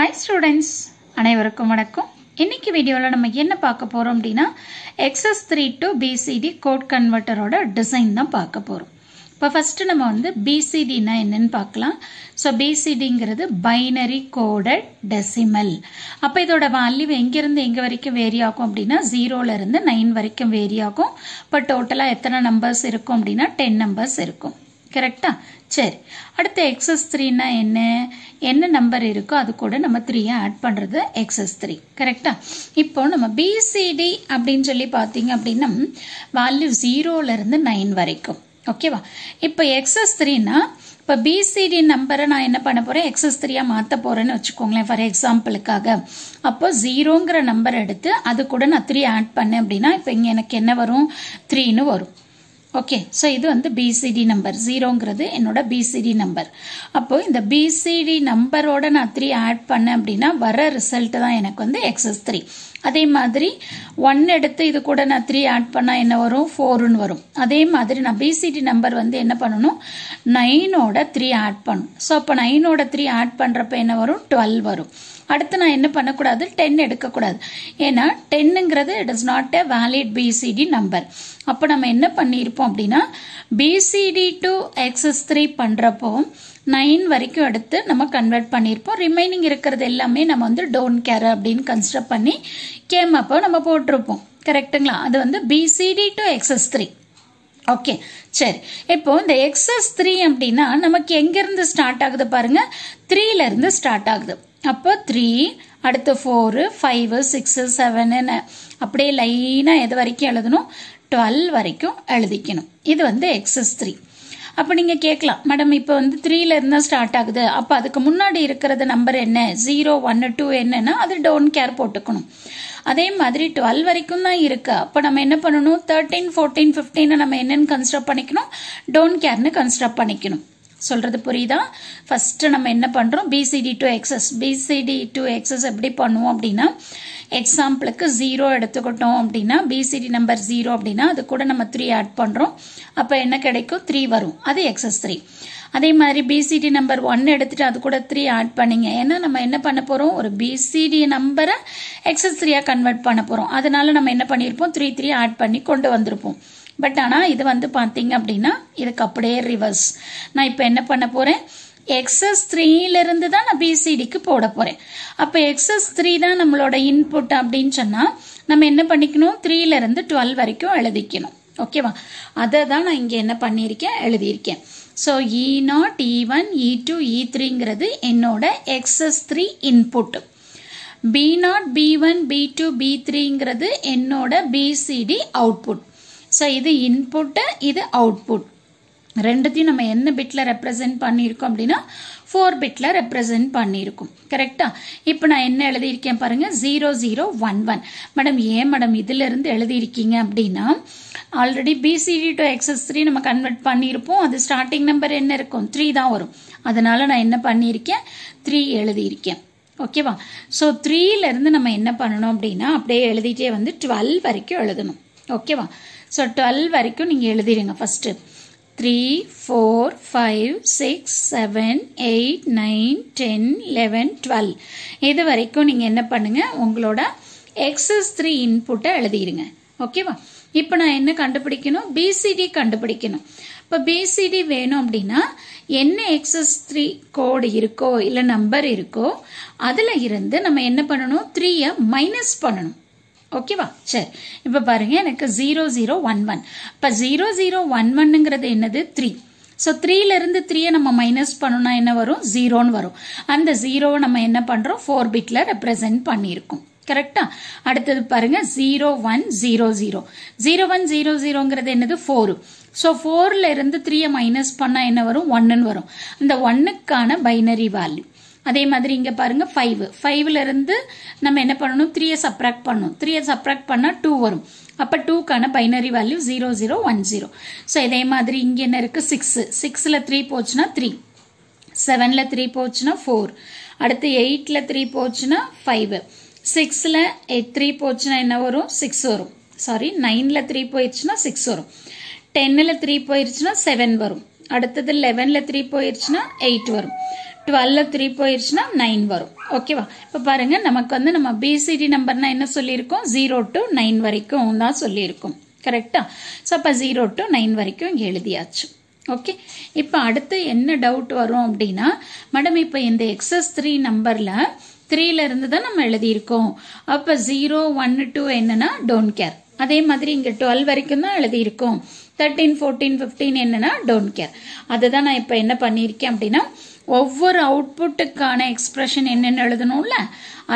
Hi students, அனைவருக்கும் வணக்கம். இன்னைக்கு வீடியோல நம்ம என்ன பார்க்க போறோம் அப்படினா XS3 to BCD code converter ஓட டிசைன் தான் பார்க்க போறோம். இப்போ ஃபர்ஸ்ட் நம்ம வந்து BCD னா என்னன்னு பார்க்கலாம். சோ BCDங்கிறது பைனரி கோடட் டெசிமல். அப்ப இதோட வேல்யூ எங்க இருந்து எங்க வரைக்கும் வேரி ஆகும் அப்படினா 0 ல இருந்து 9 வரைக்கும் வேரி ஆகும். இப்ப டோட்டலா எத்தனை நம்பர்ஸ் இருக்கும் அப்படினா 10 நம்பர்ஸ் இருக்கும். கரெக்ட்டா? சரி. அடுத்து XS3 னா என்ன நம்பர் இருக்கோ அது கூட நம்ம 3 ஆட் பண்றது XS3. கரெக்ட்டா? இப்போ நம்ம BCD அப்படினு சொல்லி பாத்தீங்க அப்படினா வேல்யூ 0 ல இருந்து 9 வரைக்கும். ஓகேவா? இப்போ XS3 னா இப்ப BCD நம்பரை நான் என்ன பண்ண போறேன் XS3 ஆ மாத்த போறேன்னு வெச்சுக்கோங்களேன் ஃபார் எக்ஸாம்பிளுக்காக. அப்போ 0ங்கற நம்பர் எடுத்து அது கூட நான் 3 ஆட் பண்ணேன் அப்படினா இப்போ இங்க எனக்கு என்ன வரும் 3 ன்னு வரும். ஓகே, சோ இது வந்து BCD நம்பர் 0ங்கிறது என்னோட BCD நம்பர். அப்போ இந்த BCD நம்பரோட நான் 3 ஆட் பண்ணேன் அப்படினா வர ரிசல்ட் தான் எனக்கு வந்து XS3. அதே மாதிரி 1 எடுத்து இது கூட நான் 3 ஆட் பண்ணா என்ன வரும் 4 ன்னு வரும். அதே மாதிரி நான் BCD நம்பர் வந்து என்ன பண்ணனும் 9 ஓட 3 ஆட் பண்ணனும். சோ அப்ப 9 ஓட 3 ஆட் பண்றப்ப என்ன வரும் 12 வரும். அடுத்து நான் என்ன பண்ண கூடாது 10 எடுக்க கூடாது. ஏனா 10ங்கிறது it is not a valid BCD number. அப்ப நம்ம என்ன பண்ணிருப்போம் அப்படினா BCD to XS3 பண்றப்போ 9 வரைக்கும் எடுத்து நம்ம கன்வர்ட் பண்ணிருப்போம். ரிமைனிங் இருக்கிறது எல்லாமே நம்ம வந்து don't care அப்படினு கன்சிடர் பண்ணி கேம் அப்போ நம்ம போட்டுருப்போம். கரெக்ட்டுங்களா? அது வந்து BCD to XS3. ஓகே, சரி. இப்போ இந்த XS3 அப்படினா நமக்கு எங்க இருந்து ஸ்டார்ட் ஆகுது பாருங்க 3 ல இருந்து ஸ்டார்ட் ஆகுது. அப்போ 3 அடுத்து 4 5 6 7 அப்படியே லைனா எது வரைக்கும் எழுதணும் 12 வரைக்கும் எழுதிக்கணும். இது வந்து XS3. அப்ப நீங்க கேட்கலாம் மேடம் இப்போ வந்து 3 ல இருந்து ஸ்டார்ட் ஆகுது அப்ப அதுக்கு முன்னாடி இருக்கிறது நம்பர் என்ன 0 1 2 என்னன்னா அது டோன்ட் கேர் போட்டுக்கணும். அதே மாதிரி 12 வரைக்கும் தான் இருக்கு. அப்ப நம்ம என்ன பண்ணணும் 13 14 15 நம்ம என்னன்னு கன்சிடர் பண்ணிக்கணும் டோன்ட் கேர்னு கன்சிடர் பண்ணிக்கணும். சொல்றது புரியுதா? ஃபர்ஸ்ட் நம்ம என்ன பண்றோம் BCD to XS எப்படி பண்ணுவோம் அப்படினா எக்ஸாம்பிளுக்கு 0 எடுத்துக்கிட்டோம் அப்படினா BCD நம்பர் 0 அப்படினா அது கூட நம்ம 3 ஆட் பண்றோம். அப்ப என்ன கிடைக்கும் 3 வரும். அது XS3. அதே மாதிரி BCD நம்பர் 1 எடுத்துட்டு அது கூட 3 ஆட் பண்ணீங்க. ஏன்னா நம்ம என்ன பண்ண போறோம் ஒரு BCD நம்பரை XS3 ஆ கன்வர்ட் பண்ண போறோம். அதனால நம்ம என்ன பண்ணிருப்போம் 3 ஆட் பண்ணி கொண்டு வந்திருப்போம். பட் ஆனா இது வந்து பாத்தீங்க அப்படின்னா இதுக்கு அப்படியே ரிவர்ஸ். நான் இப்ப என்ன பண்ண போறேன் XS3 ல இருந்து தான் நான் BCDக்கு போட போறேன். அப்ப XS3 தான் நம்மளோட இன்புட் அப்படின்னு சொன்னா நம்ம என்ன பண்ணிக்கணும் 3 ல இருந்து 12 வரைக்கும் எழுதிக்கணும். ஓகேவா? அதை தான் நான் இங்க என்ன பண்ணிருக்கேன் எழுதியிருக்கேன். சோ E0 E1 E2 E3ங்கிறது என்னோட XS3 input. B0 B1 B2 B3ங்கிறது என்னோட BCD அவுட்புட். சோ இது இன்புட் இது அவுட்புட். ரெண்டுத்தையும் நம்ம என்ன பிட்ல ரெப்ரசென்ட் பண்ணிருக்கோம் அப்படினா 4 பிட்ல ரெப்ரசென்ட் பண்ணிருக்கோம். கரெக்ட்டா? இப்போ நான் என்ன எழுதி இருக்கேன் பாருங்க 0011. மேடம் ஏன் மேடம் இதில இருந்து எழுதி இருக்கீங்க அப்படினா ஆல்ரெடி BCD to XS3 நம்ம கன்வர்ட் பண்ணிருப்போம். அது ஸ்டார்டிங் நம்பர் என்ன இருக்கும் 3 தான் வரும். அதனால நான் என்ன பண்ணிருக்கேன் 3 எழுதி இருக்கேன். ஓகேவா? சோ 3 ல இருந்து நம்ம என்ன பண்ணனும் அப்படினா அப்படியே எழுதிட்டே வந்து 12 வரைக்கும் எழுதணும். ஓகேவா? சோ 12 வரைக்கும் நீங்க எழுதிடுங்க ஃபர்ஸ்ட் 3 4 5 6 7 8 9 10 11 12 இது வரைக்கும் நீங்க என்ன பண்ணுங்க உங்களோட XS3 இன்புட்டை எழுதிடுங்க. ஓகேவா? இப்போ நான் என்ன கண்டுபிடிக்கணும் BCD கண்டுபிடிக்கணும். இப்ப BCD வேணும் அப்படின்னா என்ன XS3 கோட் இருக்கோ இல்ல நம்பர் இருக்கோ அதுல இருந்து நம்ம என்ன பண்ணணும் 3 மைனஸ் பண்ணணும். ஓகேவா? சரி. இப்ப பாருங்க எனக்கு 0011. இப்ப 0011ங்கிறது என்னது 3. சோ 3 ல இருந்து 3 நம்ம மைனஸ் பண்ணனும்னா என்ன வரும் 0 ன்னு வரும். அந்த 0 நம்ம என்ன பண்றோம் 4 பிட்ல ரெப்ரசென்ட் பண்ணிருக்கோம். கரெக்ட்டா? அடுத்து பாருங்க 0100. 0100ங்கிறது என்னது 4. சோ 4 ல இருந்து 3 மைனஸ் பண்ணா என்ன வரும் 1 ன்னு வரும். அந்த 1க்கான பைனரி வேல்யூ. அதே மாதிரி இங்க பாருங்க 5 ல இருந்து நம்ம என்ன பண்ணனும் 3 சப்ட்ராக்ட் பண்ணனும். 3 சப்ட்ராக்ட் பண்ணா 2 வரும். அப்ப 2க்கான பைனரி வேல்யூ 0010. சோ இதே மாதிரி இங்க என்ன இருக்கு 6 ல 3 போச்சுனா 3. 7 ல 3 போச்சுனா 4. அடுத்து 8 ல 3 போச்சுனா 5. 6 ல 3 போச்சுனா என்ன வரும் 6 வரும். சாரி 9 ல 3 போயிடுச்சுனா 6 வரும். 10 ல 3 போயிடுச்சுனா 7 வரும். அடுத்தது 11 ல 3 போயிடுச்சுனா 8 வரும். 12 3 போயிருச்சுன்னா 9 வரும். ஓகேவா? இப்போ பாருங்க நமக்கு வந்து நம்ம BCD நம்பர்னா என்ன சொல்லியிருக்கோம்? 0 to 9 வரைக்கும் தான் சொல்லியிருக்கோம். கரெக்டா? ஸோ அப்போ 0 to 9 வரைக்கும் இங்கே எழுதியாச்சு. ஓகே, இப்போ அடுத்து என்ன டவுட் வரும் அப்படின்னா, மேடம் இப்போ இந்த XS3 நம்பர்ல 3ல இருந்து தான் நம்ம எழுதியிருக்கோம். அப்போ 0 1 2 என்னன்னா டோன்ட் கேர். அதே மாதிரி இங்க 12 வரைக்கும் தான் எழுதியிருக்கோம். 13 14 15 என்னன்னா டோன்ட் கேர். அதுதான் நான் இப்போ என்ன பண்ணியிருக்கேன் அப்படின்னா, ஒவ்வொரு அவுட்புட்டுக்கான எக்ஸ்பிரஷன் என்னென்னு எழுதணும்ல,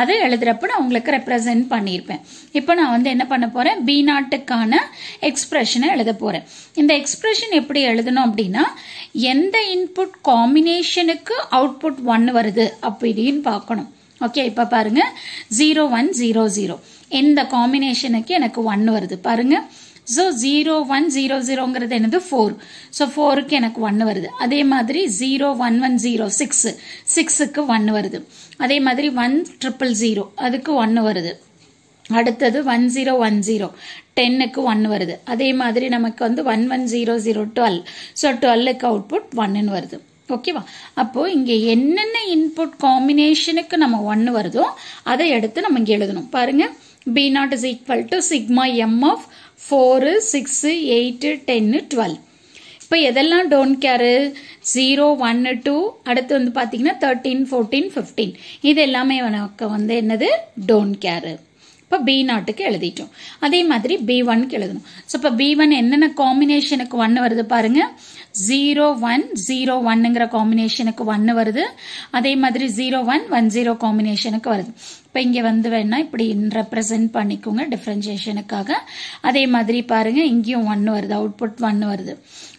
அதை எழுதுறப்ப நான் உங்களுக்கு ரெப்ரசென்ட் பண்ணியிருப்பேன். இப்போ நான் வந்து என்ன பண்ண போறேன், B0க்கான எக்ஸ்பிரஷனை எழுத போறேன். இந்த எக்ஸ்பிரஷன் எப்படி எழுதணும் அப்படின்னா, எந்த இன்புட் காம்பினேஷனுக்கு அவுட்புட் 1 வருது அப்படின்னு பார்க்கணும். ஓகே, இப்போ பாருங்க 0 1 0 0 இந்த காம்பினேஷனுக்கு எனக்கு 1 வருது பாருங்க. ஸோ 0 1 0 0ங்கிறது என்னது 4. ஸோ 4க்கு எனக்கு 1 வருது. அதே மாதிரி 0 1 1 0 6 6க்கு 1 வருது. அதே மாதிரி 1 0 0 அதுக்கு 1 வருது. அடுத்தது 1 0 1 0 10க்கு 1 வருது. அதே மாதிரி நமக்கு வந்து 1 1 0 0 12. ஸோ 12க்கு அவுட்புட் 1ன்னு வருது. ஓகேவா? அப்போ இங்க என்னென்ன இன்புட் காம்பினேஷனுக்கு நம்ம 1 வருதோ அதை எடுத்து நம்ம இங்க எழுதணும். பாருங்க, B0 is equal to sigma m of 4 6 8 10 12. இப்போ எதெல்லாம் டோன்ட் கேர்? 0 1 2 அடுத்து வந்து பாத்தீங்கன்னா 13 14 15 இது எல்லாமே நமக்கு வந்து என்னது டோன்ட் கேர். இப்போ B0க்கு எழுதிட்டோம். அதே மாதிரி B1க்கு எழுதணும். ஸோ இப்போ B1 என்னென்ன காம்பினேஷனுக்கு 1 வருது பாருங்க. 0 1 0 1ங்கிற காம்பினேஷனுக்கு 1 வருது. அதே மாதிரி 0 1 1 0 காம்பினேஷனுக்கு வருது. இப்போ இங்க வந்து வேணா இப்படி ரெப்ரசென்ட் பண்ணிக்கோங்க டிஃபரன்சியேஷனுக்காக. அதே மாதிரி பாருங்க இங்கேயும் 1 வருது, அவுட்புட் 1 வருது.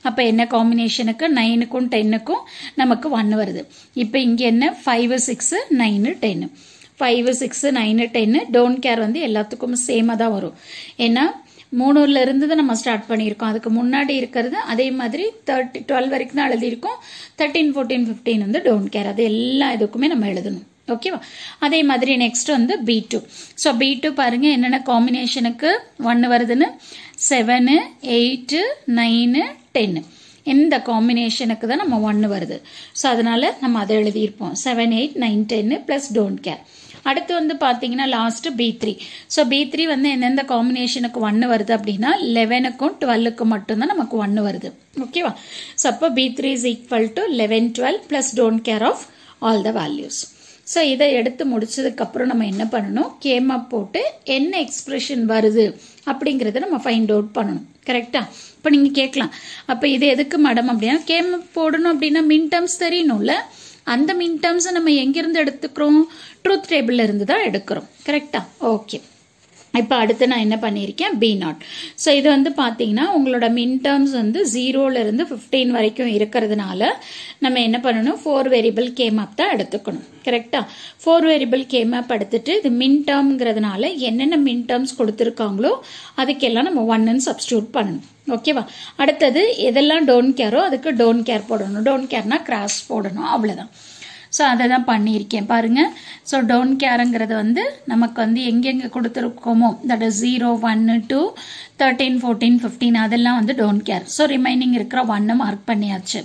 அப்ப என்ன காம்பினேஷனுக்கு 9க்கும் 10க்கும் நமக்கு 1 வருது. இப்போ இங்க என்ன 5 6 9 10 5 6 9 10 டோன்ட் கேர் வந்து எல்லாத்துக்கும் சேமா தான் வரும். ஏன்னா 3ல இருந்து தான் நம்ம ஸ்டார்ட் பண்ணியிருக்கோம். அதுக்கு முன்னாடி இருக்கிறது அதே மாதிரி 12 வரைக்கும் தான் எழுதியிருக்கோம். 13 14 15 வந்து டோன்ட் கேர். அது எல்லா இதுக்குமே நம்ம எழுதணும். ஓகேவா? அதே மாதிரி நெக்ஸ்ட் வந்து B2. ஸோ B2 பாருங்க என்னென்ன காம்பினேஷனுக்கு 1 வருதுன்னு 7 8 9 10 இந்த காம்பினேஷனுக்கு தான் நம்ம 1 வருது. ஸோ அதனால நம்ம அதை எழுதியிருப்போம் 7 8 9 10 பிளஸ் டோன்ட் கேர். அடுத்து வந்து பாத்தீங்கன்னா லாஸ்ட் B3. ஸோ B3 வந்து எந்தெந்த காம்பினேஷனுக்கு 1 வருது அப்படின்னா 11க்கும் 12க்கும் மட்டும்தான் நமக்கு 1 வருது. ஓகேவா? ஸோ அப்போ B3 is equal to 11 12 plus don't care of all the values. So இதை எடுத்து முடிச்சதுக்கு அப்புறம் நம்ம என்ன பண்ணணும், கேமப் போட்டு என்ன எக்ஸ்பிரஷன் வருது அப்படிங்கறத நம்ம ஃபைண்ட் அவுட் பண்ணணும். கரெக்டா? இப்போ நீங்க கேட்கலாம், அப்ப இது எதுக்கு மேடம் அப்படின்னா, கேமப் போடணும் அப்படின்னா மின் டேர்ம்ஸ் தெரியணும்ல. அந்த மின் டேர்ம்ஸ் நம்ம எங்கிருந்து எடுத்துக்கிறோம், ட்ரூத் டேபிள்ல இருந்து தான் எடுக்கிறோம். கரெக்டா? ஓகே. இப்போ அடுத்து நான் என்ன பண்ணியிருக்கேன், B0. ஸோ இது வந்து பார்த்தீங்கன்னா உங்களோட மின் டேர்ம்ஸ் வந்து 0ல இருந்து 15 வரைக்கும் இருக்கிறதுனால நம்ம என்ன பண்ணணும், 4 வேரியபிள் கேமப் தான் எடுத்துக்கணும். கரெக்டா? 4 வேரியபிள் கேமப் எடுத்துட்டு இது மின் டேர்ம்ங்கிறதுனால என்னென்ன மின் டேர்ம்ஸ் கொடுத்துருக்காங்களோ அதுக்கெல்லாம் நம்ம 1ன்னு சப்ஸ்டியூட் பண்ணணும். ஓகேவா? அடுத்தது எதெல்லாம் டோன்ட் கேரோ அதுக்கு டோன்ட் கேர் போடணும். டோன்ட் கேர்னா கிராஸ் போடணும். அவ்வளோதான். ஸோ அதை தான் பண்ணியிருக்கேன் பாருங்க. ஸோ டோன்ட் கேருங்கிறது வந்து நமக்கு வந்து எங்கெங்கே கொடுத்துருக்கோமோ, தட் இஸ் 0 1 2 13 14 15 அதெல்லாம் வந்து டோன்ட் கேர். ஸோ ரிமைனிங் இருக்கிற 1 மார்க் பண்ணியாச்சு.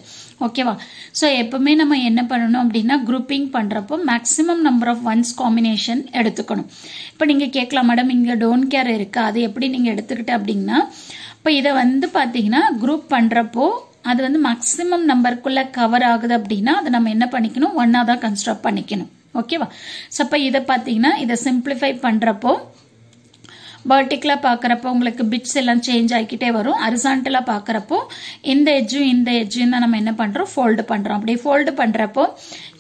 ஓகேவா? ஸோ எப்பவுமே நம்ம என்ன பண்ணணும் அப்படின்னா, குரூப்பிங் பண்ணுறப்போ maximum number of ones combination எடுத்துக்கணும். இப்போ நீங்கள் கேட்கலாம், மேடம் இங்கே டோன்ட் கேர் இருக்கு, அது எப்படி நீங்கள் எடுத்துக்கிட்ட அப்படின்னா, இப்போ இதை வந்து பார்த்தீங்கன்னா குரூப் பண்ணுறப்போ அது வந்து மேக்ஸிமம் நம்பருக்குள்ள கவர் ஆகுது அப்படின்னா அதை நம்ம என்ன பண்ணிக்கணும், 1ஆ தான் கன்ஸ்ட்ரக்ட் பண்ணிக்கணும். ஓகேவா? ஸோ அப்போ இதை பார்த்தீங்கன்னா இதை சிம்பிளிஃபை பண்ணுறப்போ வெர்டிகலா பார்க்குறப்போ உங்களுக்கு பிட்ஸ் எல்லாம் சேஞ்ச் ஆகிக்கிட்டே வரும். ஹரிசாண்டலா பார்க்குறப்போ இந்த எட்ஜும் தான் நம்ம என்ன பண்ணுறோம், ஃபோல்டு பண்ணுறோம். அப்படி ஃபோல்டு பண்ணுறப்போ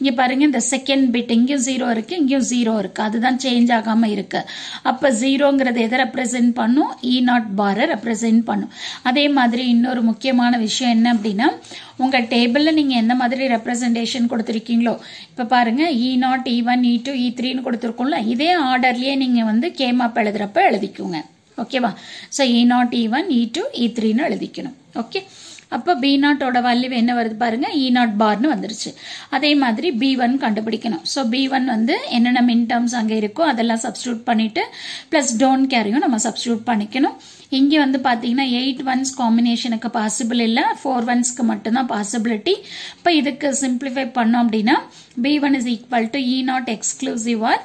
இங்கே பாருங்க, இந்த செகண்ட் பிட் இங்கேயும் 0 இருக்கு, இங்கேயும் 0 இருக்கு, அதுதான் சேஞ்ச் ஆகாமல் இருக்கு. அப்போ 0ங்கிறது எதை ரெப்ரசென்ட் பண்ணும், E0 பாரை ரெப்ரசென்ட் பண்ணும். அதே மாதிரி இன்னொரு முக்கியமான விஷயம் என்ன அப்படின்னா, உங்க டேபிள்ல நீங்க எந்த மாதிரி ரெப்ரசன்டேஷன் கொடுத்திருக்கீங்களோ, இப்ப பாருங்க E0 E1 E2 E3ன்னு கொடுத்திருக்கோம்ல, இதே ஆர்டர்லயே நீங்க வந்து கேமப் எழுதுறப்ப எழுதிக்குங்க. ஓகேவா? ஸோ E0 E1 E2 E3ன்னு எழுதிக்கணும். ஓகே. அப்போ B0 ஓட வேல்யூ என்ன வருது பாருங்க, E0 பார்னு வந்துருச்சு. அதே மாதிரி B1 கண்டுபிடிக்கணும். ஸோ B1 வந்து என்னென்ன மின் டேர்ம்ஸ் அங்கே இருக்கோ அதெல்லாம் சப்ஸ்டியூட் பண்ணிட்டு பிளஸ் டோன்ட் கேரியும் நம்ம சப்ஸ்டியூட் பண்ணிக்கணும். இங்கே வந்து பார்த்தீங்கன்னா 8 1s காம்பினேஷனுக்கு பாசிபிள் இல்லை, 4 1ஸ்க்கு மட்டும்தான் பாசிபிலிட்டி. இப்போ இதுக்கு சிம்பிளிஃபை பண்ணோம் அப்படின்னா B1 is equal to E0 exclusive or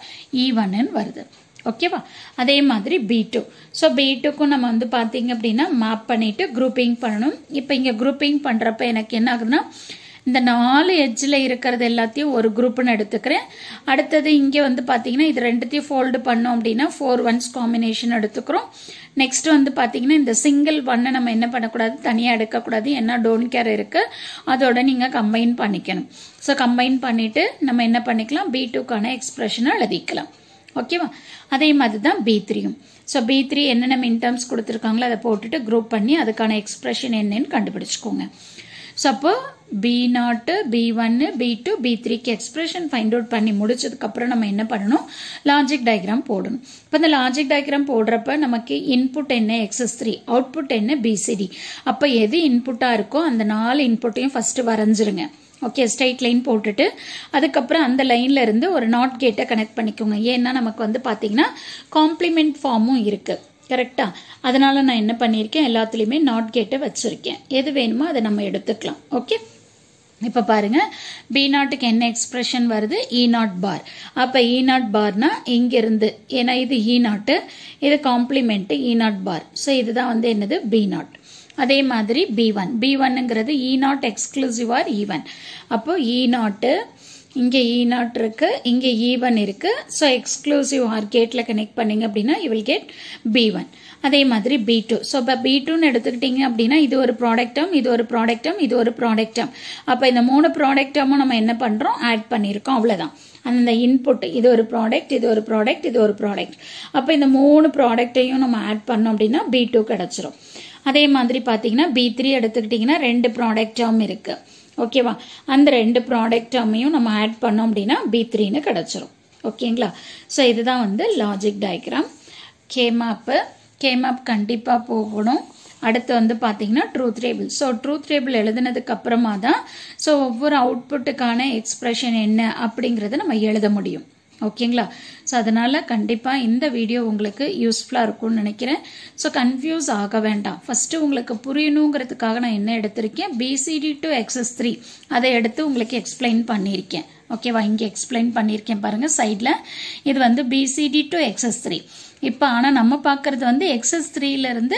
E1 வருது. ஓகேவா? அதே மாதிரி B2. ஸோ B2க்கும் நம்ம வந்து பார்த்தீங்க அப்படின்னா மேப் பண்ணிட்டு குரூப்பிங் பண்ணணும். இப்போ இங்கே குரூப்பிங் பண்ணுறப்ப எனக்கு என்ன ஆகுதுன்னா, இந்த 4 எட்ஜில் இருக்கிறது எல்லாத்தையும் ஒரு குரூப்னு எடுத்துக்கிறேன். அடுத்தது இங்கே வந்து பார்த்தீங்கன்னா இது ரெண்டுத்தையும் ஃபோல்டு பண்ணோம் அப்படின்னா 4 1s காம்பினேஷன் எடுத்துக்கிறோம். நெக்ஸ்ட் வந்து பார்த்தீங்கன்னா இந்த சிங்கிள் ஒன்னை நம்ம என்ன பண்ணக்கூடாது, தனியாக எடுக்கக்கூடாது, ஏன்னா டோன்ட் கேர் இருக்கு, அதோட நீங்கள் கம்பைன் பண்ணிக்கணும். ஸோ கம்பைன் பண்ணிட்டு நம்ம என்ன பண்ணிக்கலாம், B2க்கான எக்ஸ்பிரஷனை எழுதிக்கலாம். ஓகேவா? அதே மாதிரி தான் B3யும். ஸோ B3 என்னென்ன மின் டேர்ம்ஸ் கொடுத்துருக்காங்களோ அதை போட்டுட்டு குரூப் பண்ணி அதுக்கான எக்ஸ்பிரஷன் என்னன்னு கண்டுபிடிச்சுக்கோங்க. ஸோ அப்போ B0, B1, B2, B3க்கு expression find out பண்ணி முடிச்சதுக்கப்புறம் நம்ம என்ன பண்ணணும், லாஜிக் டயக்ராம் போடணும். இப்போ இந்த லாஜிக் டயக்ராம் போடுறப்ப நமக்கு இன்புட் என்ன XS3, அவுட்புட் என்ன BCD. அப்போ எது இன்புட்டாக இருக்கோ அந்த 4 இன்புட்டையும் ஃபர்ஸ்ட் வரைஞ்சிருங்க. ஓகே, ஸ்ட்ரைட் லைன் போட்டுட்டு அதுக்கப்புறம் அந்த லைன்ல இருந்து ஒரு நாட் கேட்டை கனெக்ட் பண்ணிக்கோங்க. ஏன்னா நமக்கு வந்து பார்த்தீங்கன்னா காம்ப்ளிமெண்ட் ஃபார்மும் இருக்கு, கரெக்டா? அதனால நான் என்ன பண்ணியிருக்கேன், எல்லாத்துலேயுமே நாட் கேட்டை வச்சிருக்கேன். எது வேணுமோ அதை நம்ம எடுத்துக்கலாம். ஓகே, இப்போ பாருங்க B0க்கு என்ன எக்ஸ்பிரஷன் வருது, E0 பார். அப்போ E0 பார்னா இங்கிருந்து, ஏன்னா இது E0, இது காம்ப்ளிமெண்ட் E0 பார். ஸோ இதுதான் வந்து என்னது B0. அதே மாதிரி B1ங்கிறது E0 எக்ஸ்க்ளூசிவ் ஆர் E1. அப்போ E0 இங்கே E0 இருக்கு, இங்கே E1 இருக்கு. ஸோ எக்ஸ்க்ளூசிவ் ஆர் கேட்ல கனெக்ட் பண்ணீங்க அப்படின்னா you will get B1. அதே மாதிரி B2. ஸோ இப்போ B2ன்னு எடுத்துக்கிட்டீங்க அப்படின்னா இது ஒரு ப்ராடக்ட் டேர்ம், இது ஒரு ப்ராடக்ட் டேர்ம், இது ஒரு ப்ராடக்ட் டேர்ம். அப்போ இந்த 3 ப்ராடக்ட் டேர்மும் நம்ம என்ன பண்றோம், ஆட் பண்ணியிருக்கோம், அவ்வளோதான். அந்த இன்புட் இது ஒரு ப்ராடக்ட், இது ஒரு ப்ராடக்ட், இது ஒரு ப்ராடக்ட். அப்போ இந்த 3 ப்ராடக்டையும் நம்ம ஆட் பண்ணோம் அப்படின்னா B2 கிடைச்சிரும். அதே மாதிரி பார்த்தீங்கன்னா B3 எடுத்துக்கிட்டிங்கன்னா 2 ப்ராடக்ட் டேர்ம் இருக்கு. ஓகேவா? அந்த 2 ப்ராடக்ட் டேர்மையும் நம்ம ஆட் பண்ணோம் அப்படின்னா B3ன்னு கிடைச்சிரும். ஓகேங்களா? ஸோ இதுதான் வந்து லாஜிக் டயக்ராம். கேமேப் கண்டிப்பாக போகணும். அடுத்து வந்து பார்த்தீங்கன்னா truth table. So truth table எழுதுனதுக்கு அப்புறமா தான் ஸோ ஒவ்வொரு அவுட்புட்டுக்கான எக்ஸ்பிரஷன் என்ன அப்படிங்கிறத நம்ம எழுத முடியும். ஓகேங்களா? ஸோ அதனால கண்டிப்பாக இந்த வீடியோ உங்களுக்கு யூஸ்ஃபுல்லாக இருக்கும்னு நினைக்கிறேன். ஸோ கன்ஃபியூஸ் ஆக வேண்டாம். ஃபர்ஸ்ட் உங்களுக்கு புரியணுங்கிறதுக்காக நான் என்ன எடுத்திருக்கேன், BCD to XS3 அதை எடுத்து உங்களுக்கு எக்ஸ்பிளைன் பண்ணியிருக்கேன். ஓகேவா? இங்கே எக்ஸ்பிளைன் பண்ணியிருக்கேன் பாருங்க சைடில். இது வந்து BCD to XS3. இப்போ ஆனால் நம்ம பார்க்கறது வந்து XS3ல இருந்து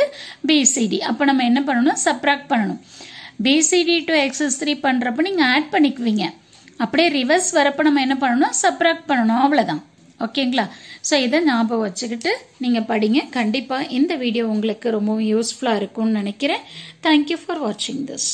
BCD. அப்போ நம்ம என்ன பண்ணணும், சப்ராக்ட் பண்ணணும். BCD to XS3 பண்ணுறப்ப நீங்கள் ஆட் பண்ணிக்குவீங்க. அப்படியே ரிவர்ஸ் வரப்ப நம்ம என்ன பண்ணணும், சப்ராக்ட் பண்ணணும், அவ்வளவுதான். ஓகேங்களா? ஸோ இதை ஞாபகம் வச்சுக்கிட்டு நீங்க படிங்க. கண்டிப்பா இந்த வீடியோ உங்களுக்கு ரொம்ப யூஸ்ஃபுல்லா இருக்கும்னு நினைக்கிறேன். தேங்க்யூ ஃபார் வாட்சிங் திஸ்.